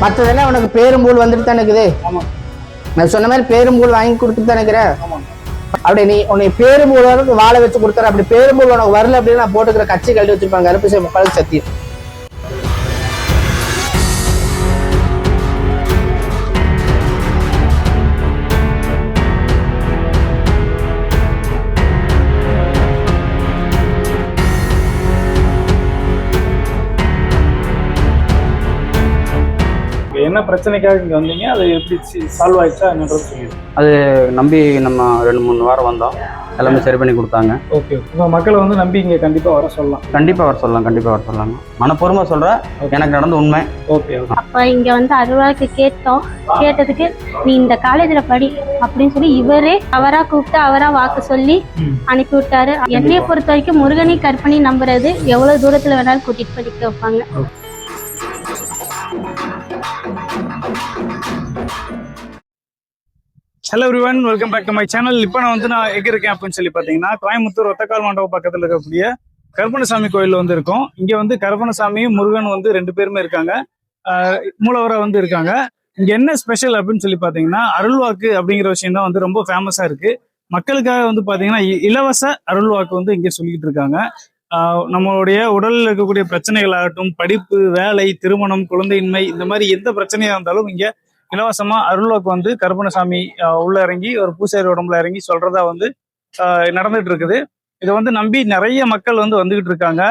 மற்றதெல்லாம் உனக்கு பேரும்பூல் வந்துட்டு தான் இருக்குது. நான் சொன்ன மாதிரி பேரும்பூல் வாங்கி கொடுத்துட்டு தான் இருக்கிறேன். அப்படி நீ உன்னை பேரும்பூல் வரைக்கும் வாழை வச்சு கொடுத்துற. அப்படி பேரும்பூல் உனக்கு வரல அப்படின்னு நான் போட்டுக்கிற கட்சி கழட்டி வச்சிருப்பாங்க. கருப்பு சேவை முக்கால் சத்தியம். என்ன பிரச்சனைக்காக இங்கே வந்தீங்க, அது எப்படி சால்வ் ஆயிடுச்சா என்னன்றது சொல்லிடுங்க. அது நம்பி நம்ம 2-3 வாரம் வந்தோம், எல்லாமே சரி பண்ணி கொடுத்தாங்க. ஓகே, இப்போ மக்களை வந்து நம்பி இங்கே கண்டிப்பாக வர சொல்லலாம். கண்டிப்பாக வர சொல்லலாம். மனப்பூர்வமாக சொல்கிறேன், எனக்கு நடந்த உண்மை. ஓகே. அப்போ இங்கே வந்து 60 ரூபாய்க்கு கேட்டதுக்கு நீ இந்த காலேஜில் படி அப்படின்னு சொல்லி இவரே அவராக கூப்பிட்டு அவராக வாக்கு சொல்லி அனுப்பி விட்டாரு. என்னையை பொறுத்த வரைக்கும் முருகனை கற்பனை நம்புறது எவ்வளோ தூரத்தில் வேணாலும் கூட்டிகிட்டு படிக்க வைப்பாங்க. Hello everyone, welcome back to my channel. இப்போ நான் எங்கே இருக்கேன் அப்படின்னு சொல்லி பார்த்தீங்கன்னா, கோயம்புத்தூர் ஒத்தக்கால் மண்டபம் பக்கத்தில் இருக்கக்கூடிய கருப்பணசாமி கோயில் வந்து இருக்கும். இங்கே வந்து கருப்பணசாமியும் முருகன் வந்து 2 பேருமே இருக்காங்க, மூலவராக வந்து இருக்காங்க. இங்கே என்ன ஸ்பெஷல் அப்படின்னு சொல்லி பார்த்தீங்கன்னா, அருள்வாக்கு அப்படிங்கிற விஷயம் தான் வந்து ரொம்ப ஃபேமஸாக இருக்குது. மக்களுக்காக வந்து பார்த்தீங்கன்னா இலவச அருள்வாக்கு வந்து இங்கே சொல்லிக்கிட்டு இருக்காங்க. நம்மளுடைய உடலில் இருக்கக்கூடிய பிரச்சனைகள் ஆகட்டும், படிப்பு, வேலை, திருமணம், குழந்தையின்மை, இந்த மாதிரி எந்த பிரச்சனையாக இருந்தாலும் இங்கே இலவசமா அருள்வாக்கு வந்து கருப்பணசாமி உள்ள இறங்கி ஒரு பூசாரி உடம்புல இறங்கி சொல்றதா வந்து நடந்துட்டு இருக்குது. இதை வந்து நம்பி நிறைய மக்கள் வந்து வந்துகிட்டு இருக்காங்க.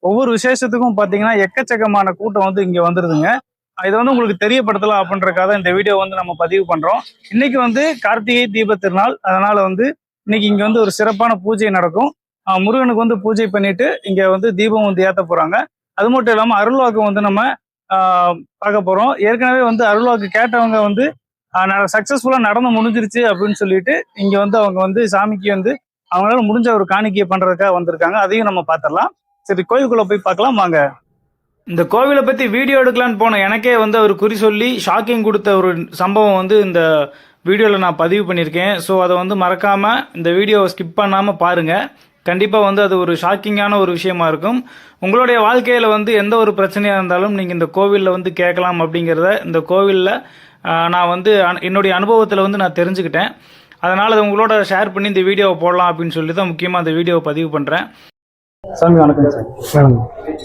ஒவ்வொரு விசேஷத்துக்கும் பாத்தீங்கன்னா எக்கச்சக்கமான கூட்டம் வந்து இங்க வந்துருதுங்க. இதை வந்து உங்களுக்கு தெரியப்படுத்தலாம் அப்படின்றக்காக இந்த வீடியோ வந்து நம்ம பதிவு பண்றோம். இன்னைக்கு வந்து கார்த்திகை தீப திருநாள், அதனால வந்து இன்னைக்கு இங்க வந்து ஒரு சிறப்பான பூஜை நடக்கும். முருகனுக்கு வந்து பூஜை பண்ணிட்டு இங்க வந்து தீபம் வந்து ஏத்த போறாங்க. அது மட்டும் இல்லாம அருள்வாக்கு வந்து நம்ம பார்க்க போறோம். ஏற்கனவே வந்து அருள்வாக்கு கேட்டவங்க வந்து சக்சஸ்ஃபுல்லா நடந்து முடிஞ்சிருச்சு அப்படின்னு சொல்லிட்டு இங்க வந்து அவங்க வந்து சாமிக்கு வந்து அவங்களால முடிஞ்ச ஒரு காணிக்கையை பண்றதுக்காக வந்திருக்காங்க. அதையும் நம்ம பார்த்துடலாம். சரி, கோயிலுக்குள்ள போய் பார்க்கலாம் வாங்க. இந்த கோவிலை பத்தி வீடியோ எடுக்கலான்னு போனேன். எனக்கே வந்து அவர் குறி சொல்லி ஷாக்கிங் கொடுத்த ஒரு சம்பவம் வந்து இந்த வீடியோவில் நான் பதிவு பண்ணியிருக்கேன். ஸோ அதை வந்து மறக்காம இந்த வீடியோவை ஸ்கிப் பண்ணாம பாருங்க. கண்டிப்பாக வந்து அது ஒரு ஷாக்கிங்கான ஒரு விஷயமா இருக்கும். உங்களுடைய வாழ்க்கையில் வந்து எந்த ஒரு பிரச்சனையாக இருந்தாலும் நீங்கள் இந்த கோவிலில் வந்து கேட்கலாம் அப்படிங்கிறத இந்த கோவிலில் நான் வந்து என்னுடைய அனுபவத்தில் வந்து நான் தெரிஞ்சுக்கிட்டேன். அதனால் அதை உங்களோட ஷேர் பண்ணி இந்த வீடியோவை போடலாம் அப்படின்னு சொல்லி தான் முக்கியமாக அந்த வீடியோவை பதிவு பண்ணுறேன். சாமி வணக்கம் சார்.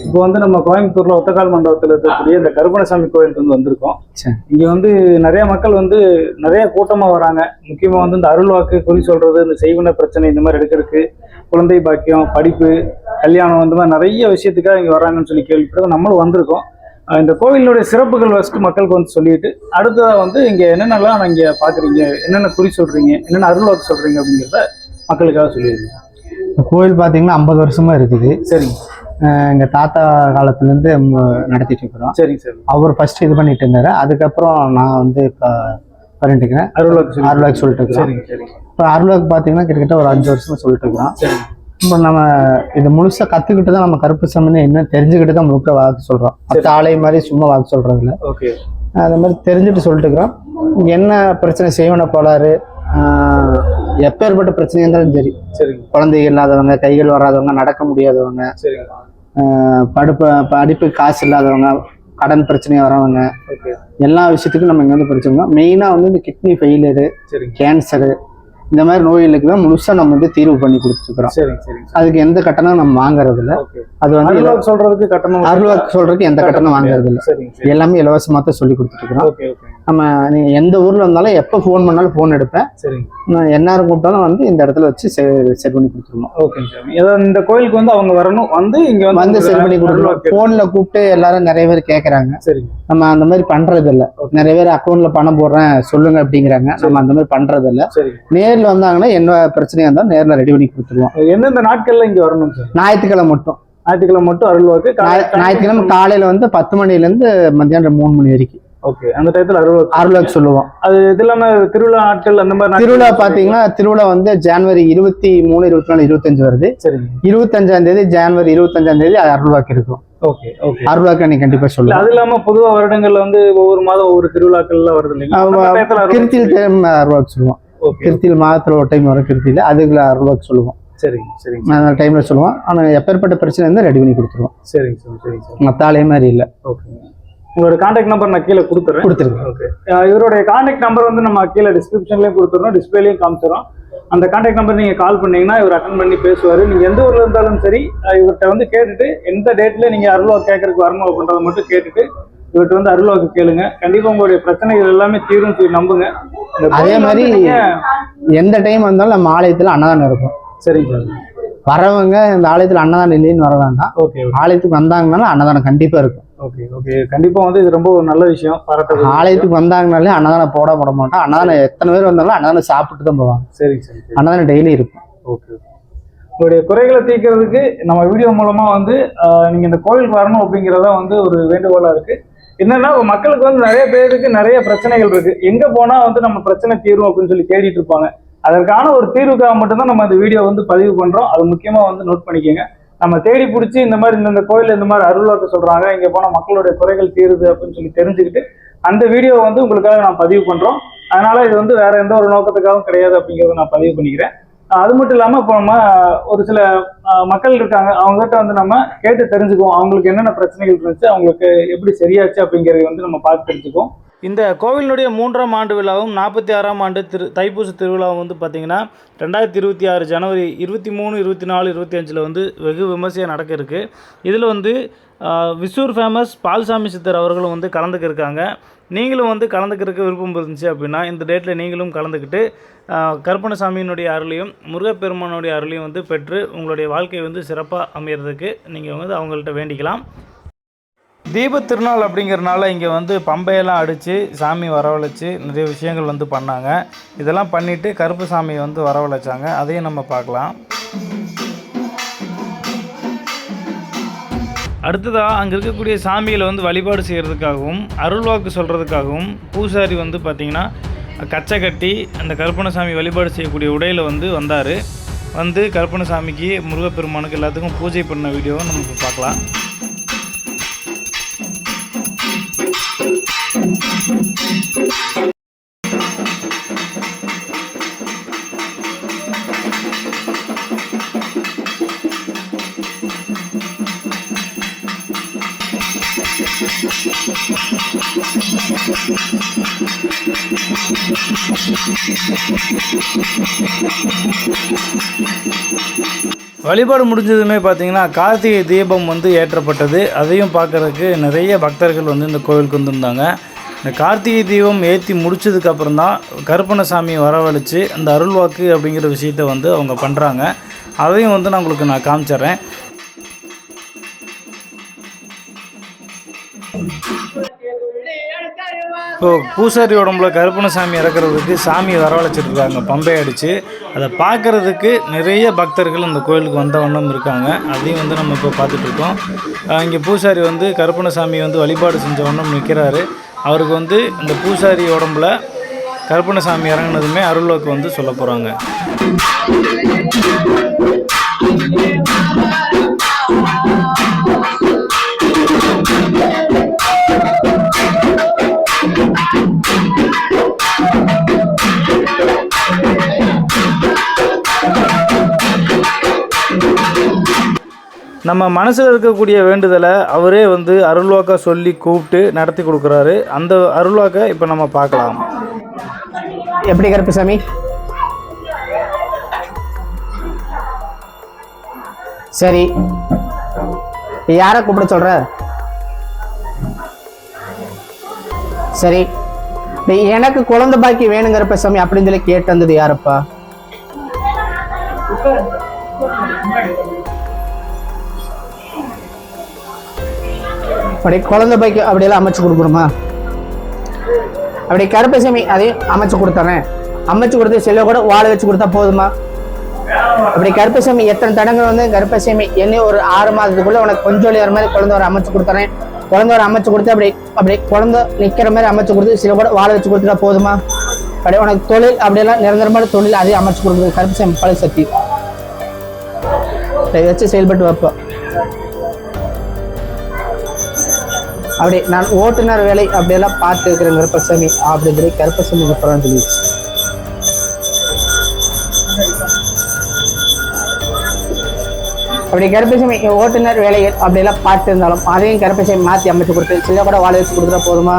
இப்போ வந்து நம்ம கோயம்புத்தூர்ல ஒத்தக்கால் மண்டபத்தில் இருக்கக்கூடிய இந்த கருப்பணசாமி கோயிலுக்கு வந்து வந்திருக்கோம். இங்க வந்து நிறைய மக்கள் வந்து நிறைய கூட்டமா வராங்க. முக்கியமா வந்து இந்த அருள்வாக்கு, குறி சொல்றது, இந்த செய்வன பிரச்சனை, இந்த மாதிரி எடுக்கிறதுக்கு, குழந்தை பாக்கியம், படிப்பு, கல்யாணம், இந்த மாதிரி நிறைய விஷயத்துக்காக இங்க வராங்கன்னு சொல்லி கேள்விப்பட்டு நம்மளும் வந்திருக்கோம். இந்த கோவிலுடைய சிறப்புகள் ஃபர்ஸ்ட் மக்களுக்கு வந்து சொல்லிட்டு அடுத்ததா வந்து இங்க என்னென்னலாம் இங்க பாக்குறீங்க, என்னென்ன குறி சொல்றீங்க, என்னென்ன அருள்வாக்கு சொல்றீங்க அப்படிங்கிறத மக்களுக்காக சொல்லிடுங்க. கோயில் பார்த்தீங்கன்னா 50 வருஷமா இருக்குது. சரிங்க. எங்கள் தாத்தா காலத்துலேருந்து நடத்திட்டு இருக்கிறோம். சரிங்க சார். அவர் ஃபர்ஸ்ட் இது பண்ணிட்டு இருந்தாரு. அதுக்கப்புறம் நான் வந்து இப்போ பண்ணிட்டு இருக்கிறேன். அருள்வாக்கு சொல்லிட்டு இருக்கிறேன். சரிங்க சரிங்க. இப்போ அருள்வாக்கு பார்த்தீங்கன்னா கிட்டத்தட்ட ஒரு 5 வருஷமா சொல்லிட்டு இருக்கிறோம். சரிங்க. இப்போ நம்ம இது முழுசாக கற்றுக்கிட்டு தான் நம்ம கருப்பசாமின்னு என்ன தெரிஞ்சுக்கிட்டு தான் முழுக்க வாக்கு சொல்கிறோம். மற்ற ஆலை மாதிரி சும்மா வாக்கு சொல்கிறதில்ல. ஓகே. அது மாதிரி தெரிஞ்சுட்டு சொல்லிட்டு இருக்கிறோம். என்ன பிரச்சனை செய்வன போலாரு, எப்பேற்பட்ட பிரச்சனையா இருந்தாலும் சரி, குழந்தைகள் இல்லாதவங்க, கைகள் வராதவங்க, நடக்க முடியாதவங்க, படிப்பு காசு இல்லாதவங்க, கடன் பிரச்சனையா வரவங்க, எல்லா விஷயத்துக்கும் நம்ம இங்க வந்து படிச்சோம்னா மெயினா வந்து இந்த கிட்னி ஃபெயிலியரு, கேன்சரு, இந்த மாதிரி நோய்களுக்கு தான் முழுசா நம்ம வந்து தீர்வு பண்ணி கொடுத்துருக்கிறோம். அதுக்கு எந்த கட்டணம் நம்ம வாங்குறது இல்லை. அது வந்து அருள்வாக்கு சொல்றதுக்கு எந்த கட்டணம் வாங்குறது இல்லை. எல்லாமே இலவசமா தான் சொல்லி கொடுத்துட்டு இருக்கிறோம். நம்ம நீங்க எந்த ஊர்ல இருந்தாலும் எப்ப போன் பண்ணாலும் போன் எடுப்பேன். நான் எந்நேரம் கூப்பிட்டாலும் வந்து இந்த இடத்துல வச்சு செட் பண்ணி கொடுத்துருவோம். இந்த கோயிலுக்கு வந்து அவங்க வரணும், வந்து இங்க வந்து செட் பண்ணி கொடுத்துருவோம். போன்ல கூப்பிட்டு எல்லாரும் நிறைய பேர் கேட்கறாங்க. நம்ம அந்த மாதிரி பண்றது இல்லை. நிறைய பேர் அக்கௌண்ட்ல பணம் போடுறேன் சொல்லுங்க அப்படிங்கிறாங்க. நம்ம அந்த மாதிரி பண்றது இல்லை. நேர்ல வந்தாங்கன்னா என்ன பிரச்சனையா இருந்தாலும் நேர்ல ரெடி பண்ணி கொடுத்துருவோம். எந்தெந்த நாட்கள்ல இங்க வரணும் சார்? ஞாயிற்றுக்கிழமை மட்டும் அருள்வாக்கு. ஞாயிற்றுக்கிழமை காலையில வந்து 10 மணில இருந்து மத்தியானம் 3 மணி வரைக்கும். ஓகே. அந்த டயத்துல அருள்வாக்கு சொல்லுவோம். அது இது இல்லாம திருவிழா நாட்கள் அந்த மாதிரி திருவிழா பாத்தீங்கன்னா திருவிழா வந்து ஜனவரி 23, 24, 25 வருது. 25ஆம் தேதி ஜனவரி 25ஆம் தேதி அருள்வாக்கு இருக்கும். அருள்வாக்கு நீ கண்டிப்பா சொல்லுங்க. அது இல்லாம பொதுவா வருடங்கள்ல வந்து ஒவ்வொரு மாதம் ஒவ்வொரு திருவிழாக்கள்லாம் வருது இல்லைங்களா? கிருத்தியில் டைம் அருள்வாக்கு சொல்லுவோம். கிருத்தியில் மாதத்துல ஒரு டைம் வரும். கிருத்தியில அதுக்குள்ள அருள்வாக்கு சொல்லுவோம். அந்த டைம்ல சொல்லுவோம். ஆனா எப்பேற்பட்ட பிரச்சனை இருந்தா ரெடி பண்ணி கொடுத்துருவோம். மத்த ஆளே மாதிரி இல்ல. உங்களோட கான்டாக்ட் நம்பர் நான் கீழே கொடுத்துறேன். கொடுத்துருங்க. ஓகே, இவருடைய கான்டாக்ட் நம்பர் வந்து நம்ம கீழே டிஸ்கிரிப்ஷன்லேயும் கொடுத்துறோம், டிஸ்பிளேலையும் காமிச்சிடும். அந்த கான்டாக்ட் நம்பர் நீங்கள் கால் பண்ணீங்கன்னா இவர் அட்டன் பண்ணி பேசுவார். நீங்கள் எந்த ஊரில் இருந்தாலும் சரி இவர்கிட்ட வந்து கேட்டுட்டு எந்த டேட்டில் நீங்கள் அருள்வாக்கு கேட்கறதுக்கு வரணும் அப்படின்றத மட்டும் கேட்டுட்டு இவர்கிட்ட வந்து அருள்வாக்கு கேளுங்க. கண்டிப்பாக உங்களுடைய பிரச்சனைகள் எல்லாமே தீரும், நம்புங்க. அதே மாதிரி எந்த டைம் வந்தாலும் நம்ம ஆலயத்தில் அன்னதானம் இருக்கும். சரிங்க சார். வரவங்க இந்த ஆலயத்தில் அன்னதானம் இல்லைன்னு வர வேண்டாம். ஓகே, ஆலயத்துக்கு வந்தாங்கனாலும் அன்னதானம் கண்டிப்பா இருக்கும். ஓகே ஓகே, கண்டிப்பாக வந்து இது ரொம்ப ஒரு நல்ல விஷயம். ஆலயத்துக்கு வந்தாங்கனாலே அன்னதானம் போட மாட்டோம். அன்னதானம் எத்தனை பேர் வந்தாலும் அன்னதானம் சாப்பிட்டு தான் போவாங்க. சரி சரி, அன்னதானம் டெய்லி இருக்கும். ஓகே, உங்களுடைய குறைகளை தீர்க்கிறதுக்கு நம்ம வீடியோ மூலமா வந்து நீங்க இந்த கோவிலுக்கு வரணும் அப்படிங்கிறதா வந்து ஒரு வேண்டுகோளா இருக்கு. என்னன்னா மக்களுக்கு வந்து நிறைய பேருக்கு நிறைய பிரச்சனைகள் இருக்கு. எங்க போனா வந்து நம்ம பிரச்சனை தீரும் அப்படின்னு சொல்லி தேடிட்டு இருப்பாங்க. அதற்கான ஒரு தீர்வுக்காக மட்டும்தான் நம்ம இந்த வீடியோ வந்து பதிவு பண்றோம். அது முக்கியமா வந்து நோட் பண்ணிக்கோங்க. நம்ம தேடி பிடிச்சி இந்த மாதிரி இந்த கோயில் இந்த மாதிரி அருள்வாக்கு சொல்றாங்க, இங்க போனா மக்களுடைய குறைகள் தீருது அப்படின்னு சொல்லி தெரிஞ்சுக்கிட்டு அந்த வீடியோ வந்து உங்களுக்காக நான் பதிவு பண்றோம். அதனால இது வந்து வேற எந்த ஒரு நோக்கத்துக்காகவும் கிடையாது அப்படிங்கிறத நான் பதிவு பண்ணிக்கிறேன். அது மட்டும் இல்லாம இப்போ நம்ம ஒரு சில மக்கள் இருக்காங்க, அவங்ககிட்ட வந்து நம்ம கேட்டு தெரிஞ்சுக்குவோம் அவங்களுக்கு என்னென்ன பிரச்சனைகள் இருந்துச்சு, அவங்களுக்கு எப்படி சரியாச்சு அப்படிங்கிறத வந்து நம்ம பார்த்து தெரிஞ்சுக்குவோம். இந்த கோவிலினுடைய 3ஆம் ஆண்டு விழாவும் 46ஆம் ஆண்டு தைப்பூச திருவிழாவும் வந்து பார்த்திங்கன்னா 2026 ஜனவரி 23, 24, 25 வந்து வெகு விமர்சையாக நடக்க இருக்குது. இதில் வந்து விசூர் ஃபேமஸ் பால்சாமி சித்தர் அவர்களும் வந்து கலந்துக்க இருக்காங்க. நீங்களும் வந்து கலந்துக்கிறதுக்கு விருப்பம் இருந்துச்சு அப்படின்னா இந்த டேட்டில் நீங்களும் கலந்துக்கிட்டு கருப்பணசாமியினுடைய அருளையும் முருகப்பெருமானுடைய அருளையும் வந்து பெற்று உங்களுடைய வாழ்க்கை வந்து சிறப்பாக அமைகிறதுக்கு நீங்கள் வந்து அவங்கள்ட்ட வேண்டிக்கலாம். தீபத் திருநாள் அப்படிங்கிறனால இங்கே வந்து பம்பையெல்லாம் அடித்து சாமி வரவழைச்சி நிறைய விஷயங்கள் வந்து பண்ணாங்க. இதெல்லாம் பண்ணிவிட்டு கருப்பு சாமியை வந்து வரவழைச்சாங்க. அதையும் நம்ம பார்க்கலாம். அடுத்ததாக அங்கே இருக்கக்கூடிய சாமிகளை வந்து வழிபாடு செய்கிறதுக்காகவும் அருள்வாக்கு சொல்கிறதுக்காகவும் பூசாரி வந்து பார்த்திங்கன்னா கச்சை கட்டி அந்த கருப்பணசாமி வழிபாடு செய்யக்கூடிய உடையில் வந்து வந்தார். வந்து கருப்பணசாமிக்கு முருகப்பெருமானுக்கு எல்லாத்துக்கும் பூஜை பண்ண வீடியோவை நம்ம இப்போ பார்க்கலாம். வழிபாடு முடிஞ்சதுமே பார்த்திங்கன்னா கார்த்திகை தீபம் வந்து ஏற்றப்பட்டது. அதையும் பார்க்குறதுக்கு நிறைய பக்தர்கள் வந்து இந்த கோவிலுக்கு வந்திருந்தாங்க. இந்த கார்த்திகை தீபம் ஏற்றி முடிச்சதுக்கப்புறம் தான் கருப்பணசாமியை வரவழைச்சு அந்த அருள்வாக்கு அப்படிங்கிற விஷயத்தை வந்து அவங்க பண்ணுறாங்க. அதையும் வந்து நான் உங்களுக்கு காமிச்சிட்றேன். இப்போ பூசாரி உடம்புல கருப்பணசாமி இறக்குறதுக்கு சாமி வரவழைச்சிட்ருக்காங்க பம்பை அடித்து. அதை பார்க்குறதுக்கு நிறைய பக்தர்கள் இந்த கோயிலுக்கு வந்த வண்ணம் இருக்காங்க. அதையும் வந்து நம்ம இப்போ பார்த்துட்ருக்கோம். இங்கே பூசாரி வந்து கருப்பணசாமி வந்து வழிபாடு செஞ்ச வண்ணம் நிற்கிறாரு. அவருக்கு வந்து இந்த பூசாரி உடம்புல கருப்பணசாமி இறங்கினதுமே அருள்வாக்கு வந்து சொல்ல போகிறாங்க. நம்ம மனசில் இருக்கக்கூடிய வேண்டுதலை அவரே வந்து அருள்வாக்கா சொல்லி கூப்பிட்டு நடத்தி கொடுக்குறாரு. அந்த அருள்வாக்கை இப்போ நம்ம பார்க்கலாம். எப்படி கருப்பசாமி? சரி, யாரை கூப்பிட சொல்ற? சரி, எனக்கு குழந்தை பாக்கி வேணும் கருப்பசாமி அப்படின்னு சொல்லி கேட்டு வந்தது யாரப்பா? அப்படி குழந்தை பாக்கி அப்படியெல்லாம் அமைச்சு கொடுக்கணுமா? அப்படி கருப்பசாமி அதையும் அமைச்சு கொடுத்தானே, அமைச்சு கொடுத்து செல்ல கூட வாழை வச்சு கொடுத்தா போதுமா? அப்படி கருப்பசாமி எத்தனை தடங்கள் வந்து கருப்பசாமி என்ன ஒரு 6 மாதத்துக்குள்ள உனக்கு கொஞ்சம் வர மாதிரி குழந்தை வர அமைச்சு கொடுத்தானே, குழந்தை வர அமைச்சு கொடுத்து அப்படி குழந்தை நிக்கிற மாதிரி அமைச்சு கொடுத்து சில கூட வாழை வச்சு கொடுத்துட்டா போதுமா? அப்படி உனக்கு தொழில் அப்படியெல்லாம் நிரந்தரமான தொழில் அதையும் அமைச்சு கொடுக்குறது கருப்பசாமி பழை சக்தி. இதை வச்சு செயல்பட்டு வைப்போம். அப்படி நான் ஓட்டுநர் வேலை அப்படியெல்லாம் பார்த்து இருக்கிறேன் கருப்பசாமி அப்படின்னு சொல்லி கருப்பசாமி அப்புறம் சொல்லி அப்படி கருப்பசாமி ஓட்டுநர் வேலைகள் அப்படியெல்லாம் பார்த்து இருந்தாலும் அதையும் கருப்பசாமி மாற்றி அமைச்சு கொடுத்து சில கூட வாழ வச்சு கொடுத்துட்டா போதுமா?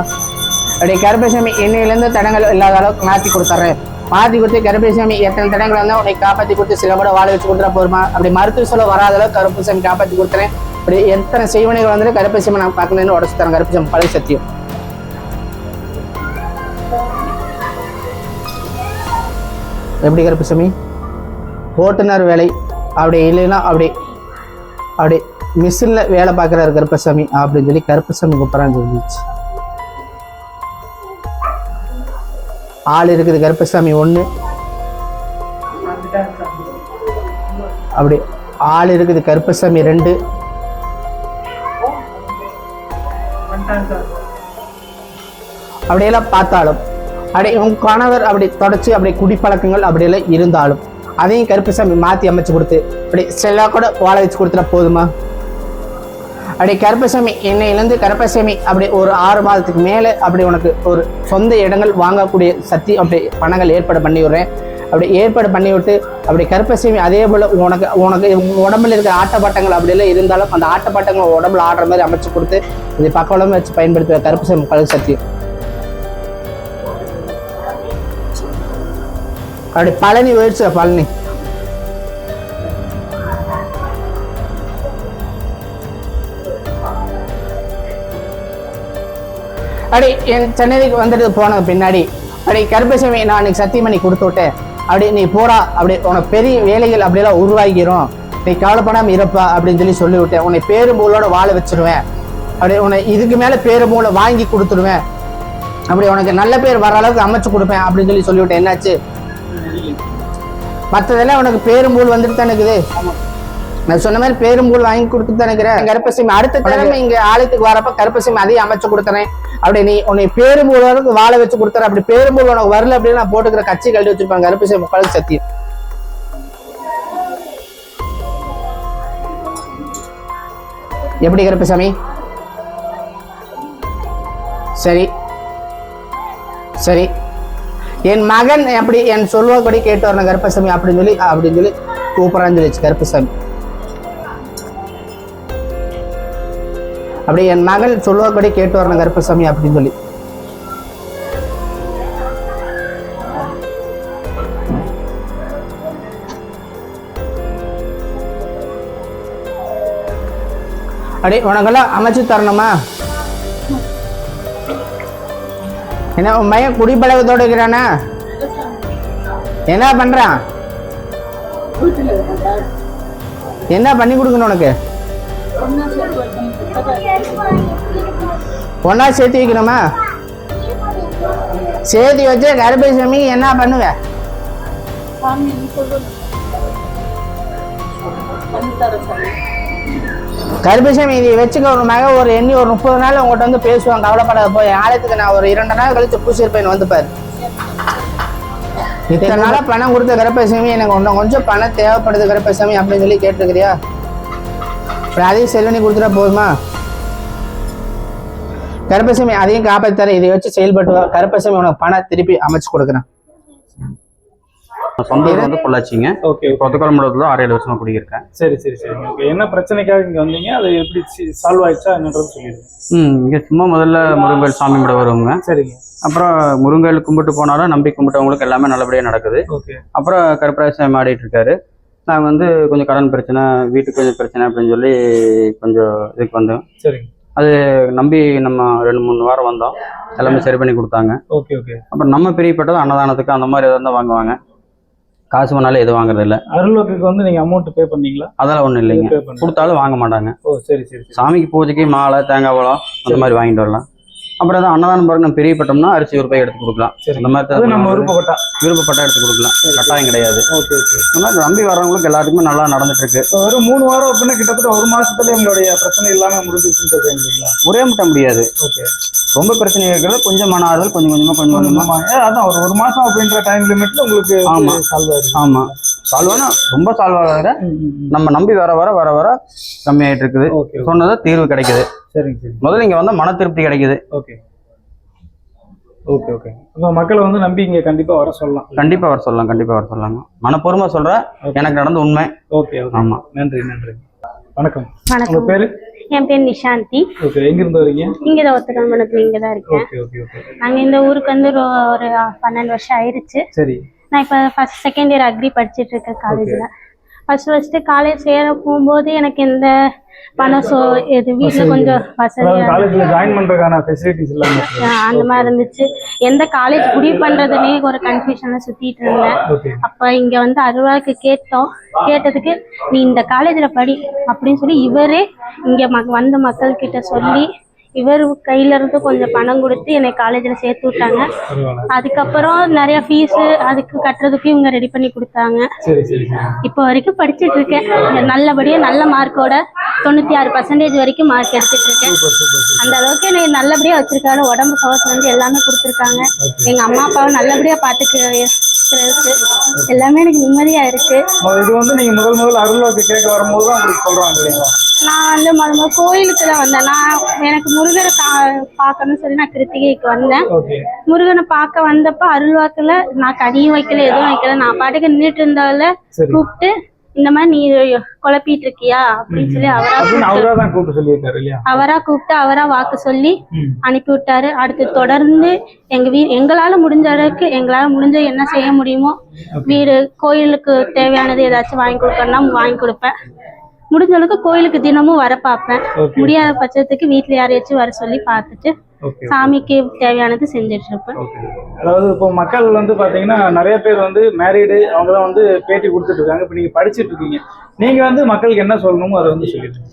அப்படி கருப்பசாமி இன்னையிலேருந்து தடங்கள் இல்லாத அளவுக்கு மாற்றி கொடுத்துட்றேன். மாற்றி கொடுத்து கருப்பசாமி எத்தனை தடங்கள் வந்தால் உன்னை காப்பாற்றி கொடுத்து சில கூட வாழ வச்சு கொடுத்துட்டா போதுமா? அப்படி மருத்துவ செலவு வராத அளவுக்கு கருப்பசாமி காப்பாற்றி கொடுத்துறேன். அப்படி எத்தனை செய்வனைகள் வந்துட்டு கருப்பசாமி நான் பார்க்கணுன்னு உடச்சு தரேன். கருப்பசாமி பழைய சத்தியம். எப்படி கருப்பசாமி ஓட்டுநர் வேலை அப்படி இல்லைன்னா அப்படி மிஷினில் வேலை பார்க்குறாரு கருப்பசாமி அப்படின்னு சொல்லி கருப்பசாமி கூப்பிட்றான்னு சொல்லிச்சு. ஆள் இருக்குது கருப்பசாமி 1, அப்படி ஆள் இருக்குது கருப்பசாமி 2, அப்படியெல்லாம் பார்த்தாலும் அப்படி உங்க கணவர் அப்படி தொடச்சி அப்படி குடிப்பழக்கங்கள் அப்படியெல்லாம் இருந்தாலும் அதையும் கருப்பசாமி மாற்றி அமைச்சு கொடுத்து அப்படி செல்லா கூட வாழ வச்சு கொடுத்துட்டா போதுமா? அப்படி கருப்பசாமி இன்னையிலேருந்து கருப்பசாமி அப்படி ஒரு 6 மாதத்துக்கு மேலே அப்படி உனக்கு ஒரு சொந்த இடங்கள் வாங்கக்கூடிய சக்தி அப்படி பணங்கள் ஏற்பாடு பண்ணி விடுறேன். அப்படி ஏற்பாடு பண்ணி விட்டு அப்படி கருப்பசாமி அதே போல் உனக்கு உடம்புல இருக்கிற ஆட்டப்பாட்டங்கள் அப்படியெல்லாம் இருந்தாலும் அந்த ஆட்டப்பாட்டங்கள் உடம்புல ஆடுற மாதிரி அமைச்சு கொடுத்து இதை பக்கவளமே வச்சு பயன்படுத்துகிற கருப்பசாமி பழகு சக்தி. அப்படி பழனி போயிடுச்சு. பழனி அப்படி என் சென்னைக்கு வந்துட்டு போனது பின்னாடி அப்படி கருப்பசாமி நான் அன்னைக்கு சத்தியம் பண்ணி கொடுத்து விட்டேன். அப்படி நீ போடா, அப்படி உனக்கு பெரிய வேலைகள் அப்படியெல்லாம் உருவாகிரும், நீ கவலைப்படாமல் இருப்பா அப்படின்னு சொல்லி விட்டேன். உன்னை பேரும்பூலோட வாழ வச்சிருவேன். அப்படி உன்னை இதுக்கு மேலே பேரும்பூலை வாங்கி கொடுத்துருவேன். அப்படி உனக்கு நல்ல பேர் வர அளவுக்கு அமைச்சு கொடுப்பேன் அப்படின்னு சொல்லிவிட்டேன். என்னாச்சு? மற்றதெல்லாம் உனக்கு பேரும்பூல் வந்துட்டு தான் இருக்குது. நான் சொன்ன மாதிரி பேரும்பூல் வாங்கி கொடுத்துட்டு தான் இருக்கிறேன். கருப்பசாமி அடுத்த கிழமை இங்க ஆலயத்துக்கு வரப்ப கருப்பசாமி அதையும் அமைச்சு கொடுத்துறேன். அப்படி நீ உன்னை பேரும்பூல் அளவுக்கு வாழ வச்சு கொடுத்துறேன். அப்படி பேரும்பூல் உனக்கு வரல அப்படின்னு நான் போட்டுக்கிற கட்சி கழட்டி வச்சிருப்பாங்க. கருப்பசாமி பழகு சத்தியம். எப்படி கருப்பசாமி? சரி சரி, என் மகன் அப்படி என் சொல்வபடி கேட்டு வரணும் கருப்பசாமி அப்படின்னு சொல்லி கூப்பிட்றான்னு சொல்லிச்சு கருப்பசாமி. அப்படி என் மகன் சொல்வபடி கேட்டு வரணும் கருப்பசாமி அப்படின்னு சொல்லி. அப்படி உனக்கெல்லாம் அமைச்சு தரணுமா? என்ன உன் பையன் குடிப்பழக்கத்தோடு இருக்கிறானா? என்ன பண்றான்? என்ன பண்ணி கொடுக்கணும் உனக்கு? ஒன்னா சேர்த்து வைக்கணுமா? சேர்த்து வச்சு கருப்பசாமி என்ன பண்ணுவ? கருப்பசாமி இதை வச்சுக்க ஒரு மக ஒரு எண்ணி ஒரு 30 நாள் உங்கள்கிட்ட வந்து பேசுவாங்க. கவலைப்படாத போய் ஆலயத்துக்கு நான் ஒரு 2 நாள் கழிச்சு பூசிருப்பேன் வந்துப்பாரு. இத்தனை நாளா பணம் கொடுத்த கருப்பசாமி எனக்கு கொஞ்சம் பணம் தேவைப்படுது கருப்பசாமி அப்படின்னு சொல்லி கேட்டுருக்கிறியா? அதையும் செல்வனி கொடுத்துட்டா போதுமா? கருப்பசாமி அதையும் காப்பாற்றி தர இதை வச்சு செயல்பட்டு கருப்பசாமி உனக்கு பணம் திருப்பி அமைச்சு கொடுக்குறேன். சொந்த ஊர் வந்து பொள்ளாச்சிங்க. ஓகே. கொத்தக்கால் மண்டபத்தில் 6-7 வருஷமா குடியிருக்கேன். சரி சரி சரி. ஓகே. என்ன பிரச்சனைக்காக இங்க வந்தீங்க? அது எப்படி சால்வ் ஆயிடுச்சா என்னன்றது சொல்லிடுங்க. இங்கே சும்மா முதல்ல முருங்கல் சாமி கும்பிட வருவாங்க. சரிங்க. அப்புறம் முருங்கல் கும்பிட்டு போனாலும் நம்பி கும்பிட்டவங்களுக்கு எல்லாமே நல்லபடியாக நடக்குது. ஓகே. அப்புறம் கருப்பராஜசாமி ஆடிட்டு இருக்காரு. நாங்கள் வந்து கொஞ்சம் கடன் பிரச்சனை, வீட்டுக்கு கொஞ்சம் பிரச்சனை அப்படின்னு சொல்லி கொஞ்சம் இதுக்கு வந்தோம். சரிங்க. அது நம்பி நம்ம 2-3 வாரம் வந்தோம். எல்லாமே சரி பண்ணி கொடுத்தாங்க. Okay okay. அப்புறம் நம்ம பிரியப்பட்டது அன்னதானத்துக்கு அந்த மாதிரி எதாவது வாங்குவாங்க. காசு பண்ணாலும் எதுவும் வாங்குறது இல்லை. அருள்வாக்குக்கு வந்து நீங்க அமௌண்ட் பே பண்ணீங்களா? அதெல்லாம் ஒன்றும் இல்லைங்க, கொடுத்தாலும் வாங்க மாட்டாங்க. ஓ சரி சரி. சாமிக்கு பூஜைக்கு மாலை தேங்காய் பழம் அந்த மாதிரி வாங்கிட்டு வரலாம். அப்புறம் தான் அன்னதானம் பாருங்க, நம்ம பிரியப்பட்டோம்னா அரிசி ஒரு பை எடுத்து கொடுக்கலாம். அந்த மாதிரி நம்ம விருப்பப்பட்டா எடுத்து கொடுக்கலாம், கட்டாயம் கிடையாது. Okay okay. இந்த மாதிரி நம்பி வரவங்களுக்கு எல்லாத்துக்குமே நல்லா நடந்துட்டு இருக்கு. ஒரு 3 வாரம் அப்படின்னா கிட்டத்தட்ட 1 மாசத்துல எங்களுடைய பிரச்சனை இல்லாம முடிஞ்சிருச்சுன்னு சொல்றீங்களா? ஒரே முட்ட முடியாது. ஓகே. ரொம்ப பிரச்சனை இருக்கிறது கொஞ்சம் மன ஆறுதல், கொஞ்சம் கொஞ்சமா அதான் ஒரு 1 மாசம் அப்படின்ற டைம் லிமிட்ல உங்களுக்கு சால்வ் ஆயிடுச்சு. ஆமா, சால்வானா ரொம்ப சால்வ் ஆகாத நம்ம நம்பி வர வர வர வர கம்மியாயிட்டு இருக்குது. சொன்னதை தீர்வு கிடைக்குது. சரிங்க சரி. முதல்ல இங்க வந்தா மன திருப்தி கிடைக்குது. Okay okay okay. மக்களை வந்து நம்பி இங்க கண்டிப்பா வர சொல்லலாம். கண்டிப்பா வர சொல்லலாம், கண்டிப்பா வர சொல்லலாங்க. மனப்பூர்வமா சொல்றேன், எனக்கு நடந்த உண்மை. ஓகே. ஆமா, நன்றி நன்றி. வணக்கம். உங்க வணக்கம். பேரு? என் பேர் நிஷாந்தி. ஓகே, எங்க இருந்து வரீங்க? இங்கதான் ஒத்தக்கல்மணத்துல இங்கதான் இருக்கேன். Okay okay okay. நாங்க இந்த ஊருக்கு வந்து ஒரு 12 வருஷம் ஆயிருச்சு. சரி. நான் இப்ப ஃபர்ஸ்ட் செகண்ட் இயர் அக்ரி படிச்சிட்டு இருக்கேன் காலேஜ்ல. ஃபர்ஸ்ட் காலேஜ் சேர போகும்போது எனக்கு எந்த பணம் இது வீட்டுல கொஞ்சம் வசதியா காலேஜ்ல ஜாயின் பண்றதுக்கான ஃபெசிலிட்டிஸ் எல்லாம் அந்த மாதிரி இருந்துச்சு. எந்த காலேஜ் முடிவு பண்றதுனே ஒரு கன்ஃபியூஷன்ல சுத்திட்டு இருந்தேன். அப்ப இங்க வந்து அருள்வாக்கு கேட்டதுக்கு நீ இந்த காலேஜ்ல படி அப்படின்னு சொல்லி இவரே இங்க வந்த மக்கள் கிட்ட சொல்லி இவர் கையில இருந்து கொஞ்சம் பணம் கொடுத்து என்னை காலேஜ்ல சேர்த்து விட்டாங்க. அதுக்கப்புறம் நிறைய ஃபீஸ் அதுக்கு கட்டுறதுக்கு இவங்க ரெடி பண்ணி கொடுத்தாங்க. இப்போ வரைக்கும் படிச்சுட்டு இருக்கேன். நல்லபடியா நல்ல மார்க்கோட 96% வரைக்கும் மார்க் எடுத்துட்டு இருக்கேன். அந்த அளவுக்கு என்னை நல்லபடியா வச்சிருக்காங்க. உடம்பு சவத்துல இருந்து எல்லாமே கொடுத்துருக்காங்க. எங்க அம்மா அப்பாவை நல்லபடியா பாத்துக்கிறதுக்கு எல்லாமே எனக்கு நிம்மதியா இருக்கு. இது வந்து நீங்க முதல் அருள்வாக்கு கேட்க வரும்போது தான் உங்களுக்கு சொல்றாங்க. நான் வந்து முதல் கோயிலுக்கு தான் வந்தேன். நான் எனக்கு முருகனை பார்க்கணும்னு சொல்லி நான் கிருத்திகைக்கு வந்தேன். முருகனை பார்க்க வந்தப்ப அருள்வாக்குல நான் கனியும் வைக்கல எதுவும் வைக்கல. நான் பாட்டுக்கு நின்றுட்டு இருந்தால கூப்பிட்டு இந்த மாதிரி நீ குழப்பிட்டு இருக்கியா அப்படின்னு சொல்லி அவரா கூப்பிட்டு அவரா வாக்கு சொல்லி அனுப்பி விட்டாரு. அடுத்து தொடர்ந்து எங்களால முடிஞ்ச அளவுக்கு எங்களால முடிஞ்ச என்ன செய்ய முடியுமோ வீடு கோயிலுக்கு தேவையானது ஏதாச்சும் வாங்கி கொடுக்கணும்னா வாங்கி கொடுப்பேன். முடிஞ்ச அளவுக்கு கோயிலுக்கு தினமும் வர பார்ப்பேன். முடியாத பட்சத்துக்கு வீட்டுல யாரையாச்சும் வர சொல்லி பார்த்துட்டு சாமிக்கு தேவையானது செஞ்சுட்டு இருப்பேன். அதாவது இப்போ மக்கள் வந்து பாத்தீங்கன்னா நிறைய பேர் வந்து மேரீடு அவங்கதான் வந்து பேட்டி கொடுத்துட்டு இருக்காங்க. இப்ப நீங்க படிச்சுட்டு இருக்கீங்க, நீங்க வந்து மக்களுக்கு என்ன சொல்லணுமோ அதை வந்து சொல்லிட்டு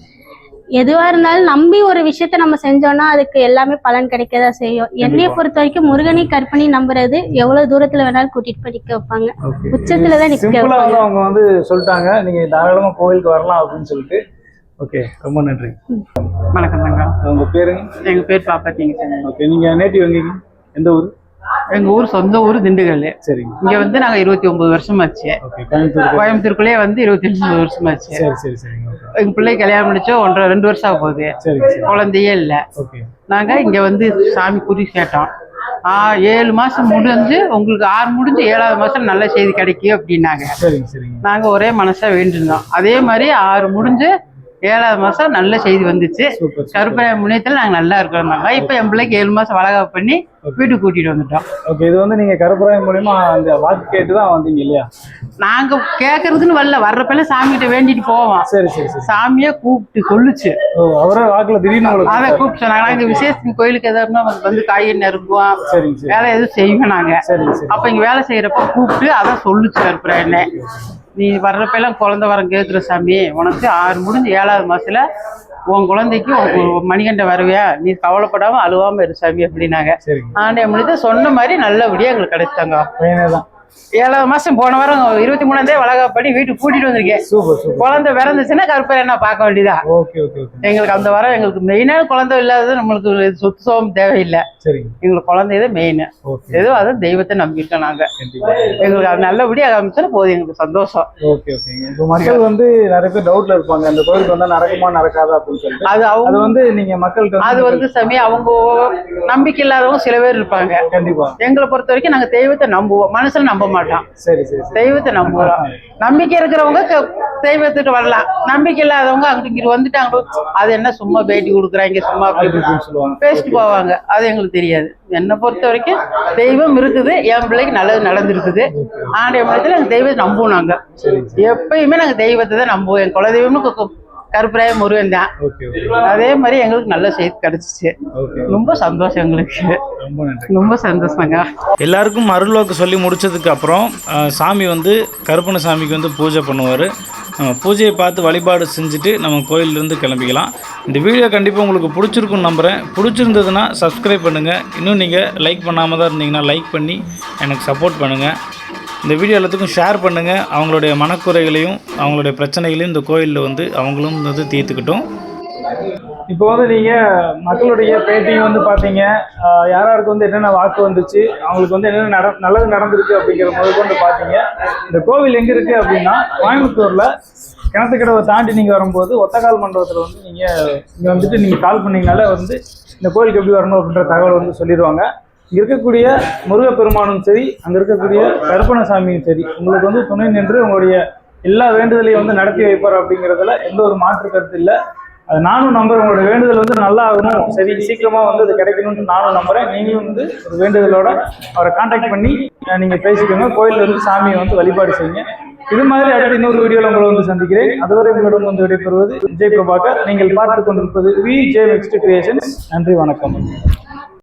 எதுவா இருந்தாலும் நம்பி ஒரு விஷயத்த நம்ம செஞ்சோம்னா அதுக்கு எல்லாமே பலன் கிடைக்கதான் செய்யும். என்னைய பொறுத்த வரைக்கும் முருகனை கற்பனை நம்புறது எவ்வளவு தூரத்துல வேணாலும் கூட்டிட்டு படிக்க வைப்பாங்க. உச்சத்துலதான் நிக்க வைப்பாங்க. அவங்க வந்து சொல்லிட்டாங்க நீங்க தாராளமா கோவிலுக்கு வரலாம் அப்படின்னு சொல்லிட்டு. ஓகே, ரொம்ப நன்றி. வணக்கம் தாங்க. உங்க பேருங்க? எங்க பேர் பாப்பாத்தீங்க. ஓகே, நீங்க நேட்டிவ் எங்க? எந்த ஊர்? எங்க ஊர் சொந்த ஊர் திண்டுக்கல். சரிங்க. இங்க வந்து நாங்க 29 வருஷமாச்சு. கோயம்புத்தூருக்குள்ளே வந்து 25 வருஷமாச்சு. சரி சரி சரிங்க. எங்க பிள்ளை கல்யாணம் முடிச்சோ 1.5-2 வருஷம் ஆக போகுது. குழந்தையே இல்ல. நாங்க இங்க வந்து சாமி குறி கேட்டோம். 7 மாசம் முடிஞ்சு உங்களுக்கு 6 முடிஞ்சு 7வது மாசம் நல்ல செய்தி கிடைக்கும் அப்படின்னாங்க. நாங்க ஒரே மனசா வேண்டிருந்தோம். அதே மாதிரி 6 முடிஞ்சு 7வது மாசம் நல்ல செய்தி வந்துச்சு. கருப்பையா முனையத்துல நாங்க நல்லா இருக்கிறோம். இப்ப என் பிள்ளைக்கு 7 மாசம் வளகாப்பு பண்ணி வீட்டுக்கு கூட்டிட்டு வந்துட்டோம். ஓகே, இது வந்து நீங்க கருப்பராயம் மூலியமா அந்த வாக்கு கேட்டுதான் வந்தீங்க இல்லையா? நாங்க கேக்குறதுன்னு வர்றப்பெல்லாம் சாமி கிட்ட வேண்டிட்டு போவோம். சரி சரி சரி. சாமியே கூப்பிட்டு சொல்லுச்சு. அவரே வாக்குல திடீர்னு அதை கூப்பிட்டு சொன்னாங்க. நாங்க விசேஷத்துக்கு கோயிலுக்கு எதாவது வந்து காய்கறி நறுக்குவோம், வேலை எதுவும் செய்வோம் நாங்க. அப்ப இங்க வேலை செய்யறப்ப கூப்பிட்டு அதான் சொல்லுச்சு கருப்பராயன், நீ வர்றப்பெல்லாம் குழந்தை வரம் கேட்குற சாமி, உனக்கு 6 முடிஞ்சு 7வது மாசத்துல உன் குழந்தைக்கு மணிகண்ட வருவியா, நீ கவலைப்படாம அழுவாம இரு சாமி அப்படின்னாங்க. ஆண்டே முடிஞ்ச சொன்ன மாதிரி நல்லபடியா எங்களுக்கு கிடைச்சாங்க. 7வது மாசம் போன வாரம் 23ஆம் வளகாப்பு பண்ணி வீட்டுக்கு கூட்டிட்டு வந்திருக்கேன். குழந்தை பிறந்துச்சுன்னா கருப்பரை என்ன பார்க்க வேண்டியதா. எங்களுக்கு அந்த வாரம் எங்களுக்கு மெயினான குழந்தை இல்லாதது நம்மளுக்கு சொத்து சோகம் தேவையில்லை. எங்களுக்கு குழந்தைதான் மெயின். ஏதோ அது தெய்வத்தை நம்பிட்டோம் நாங்க. எங்களுக்கு அது நல்லபடியா ஆரம்பிச்சா போதும், எங்களுக்கு சந்தோஷம். மக்கள் வந்து நிறைய பேர் டவுட்ல இருப்பாங்க, அந்த கோயிலுக்கு வந்தா நடக்குமா நடக்காதா அப்படின்னு சொல்லிட்டு. அது அவங்க வந்து நீங்க மக்கள்கிட்ட அது வந்து சாமி அவங்க நம்பிக்கை இல்லாதவங்க சில பேர் இருப்பாங்க. கண்டிப்பா எங்களை பொறுத்த வரைக்கும் நாங்க தெய்வத்தை நம்புவோம், மனுஷன் நம்ப மாட்டான். சரி சரி. தெய்வத்தை நம்புவோம். நம்பிக்கை இருக்கிறவங்க தெய்வத்துட்டு வரலாம், நம்பிக்கை இல்லாதவங்க அங்கிட்டு வந்துட்டாங்க, அது என்ன சும்மா பேட்டி கொடுக்குறாங்க சும்மா பேசிட்டு போவாங்க, அது எங்களுக்கு தெரியாது. என்னை பொறுத்த வரைக்கும் தெய்வம் இருக்குது, என் பிள்ளைக்கு நல்லது நடந்திருக்குது. ஆண்டைய மனத்துல நாங்க தெய்வத்தை நம்புவோம். நாங்க எப்பயுமே நாங்க தெய்வத்தை தான் நம்புவோம். என் குலதெய்வம்னு கருப்பராய முருகன் தான். அதே மாதிரி எங்களுக்கு நல்ல செய்தி கிடைச்சிச்சு. ரொம்ப சந்தோஷம், எங்களுக்கு ரொம்ப சந்தோஷங்க. எல்லாருக்கும் அருள்வாக்கு சொல்லி முடிச்சதுக்கு அப்புறம் சாமி வந்து கருப்பண சாமிக்கு வந்து பூஜை பண்ணுவார். பூஜையை பார்த்து வழிபாடு செஞ்சுட்டு நம்ம கோயிலிருந்து கிளம்பிக்கலாம். இந்த வீடியோ கண்டிப்பாக உங்களுக்கு பிடிச்சிருக்குன்னு நம்புகிறேன். பிடிச்சிருந்ததுன்னா சப்ஸ்கிரைப் பண்ணுங்கள். இன்னும் நீங்கள் லைக் பண்ணாமல் தான் இருந்தீங்கன்னா லைக் பண்ணி எனக்கு சப்போர்ட் பண்ணுங்கள். இந்த வீடியோ எல்லாத்துக்கும் ஷேர் பண்ணுங்கள். அவங்களுடைய மனக்குறைகளையும் அவங்களுடைய பிரச்சனைகளையும் இந்த கோயிலில் வந்து அவங்களும் வந்து தீர்த்துக்கிட்டோம். இப்போ வந்து நீங்கள் மக்களுடைய பேட்டியும் வந்து பார்த்தீங்க, யாராருக்கு வந்து என்னென்ன வாக்கு வந்துச்சு, அவங்களுக்கு வந்து என்னென்ன நல்லது நடந்திருக்கு அப்படிங்கிற முதல் கொண்டு பார்த்தீங்க. இந்த கோவில் எங்கே இருக்குது அப்படின்னா கோயம்புத்தூரில் கிணத்துக்கடவை தாண்டி நீங்கள் வரும்போது ஒத்தக்கால் மண்டபத்தில் வந்து நீங்கள் இங்கே வந்துட்டு நீங்கள் கால் பண்ணிங்கனால வந்து இந்த கோயிலுக்கு எப்படி வரணும் அப்படின்ற தகவல் வந்து சொல்லிடுவாங்க. இங்கே இருக்கக்கூடிய முருகப்பெருமானும் சரி, அங்கே இருக்கக்கூடிய கருப்பணசாமியும் சரி, உங்களுக்கு வந்து துணை நின்று உங்களுடைய எல்லா வேண்டுதலையும் வந்து நடத்தி வைப்பார் அப்படிங்கிறதுல எந்த ஒரு மாற்று கருத்து இல்லை. அது நானும் நம்புறேன். உங்களோட வேண்டுதல் வந்து நல்லா ஆகணும், சரி சீக்கிரமா வந்து அது கிடைக்கணும்னு நானும் நம்புறேன். நீங்களும் வந்து ஒரு வேண்டுதலோட அவரை கான்டாக்ட் பண்ணி நீங்க பேசிக்கோங்க. கோயில்ல இருந்து சாமியை வந்து வழிபாடு செய்யுங்க. இது மாதிரி அடுத்த இன்னொரு வீடியோல உங்களை வந்து சந்திக்கிறேன். அதுவரை உங்களிடம் வந்து விடைபெறுவது விஜய் பிரபாகர். நீங்கள் பார்த்து கொண்டிருப்பது VJ Next Creations. நன்றி, வணக்கம்.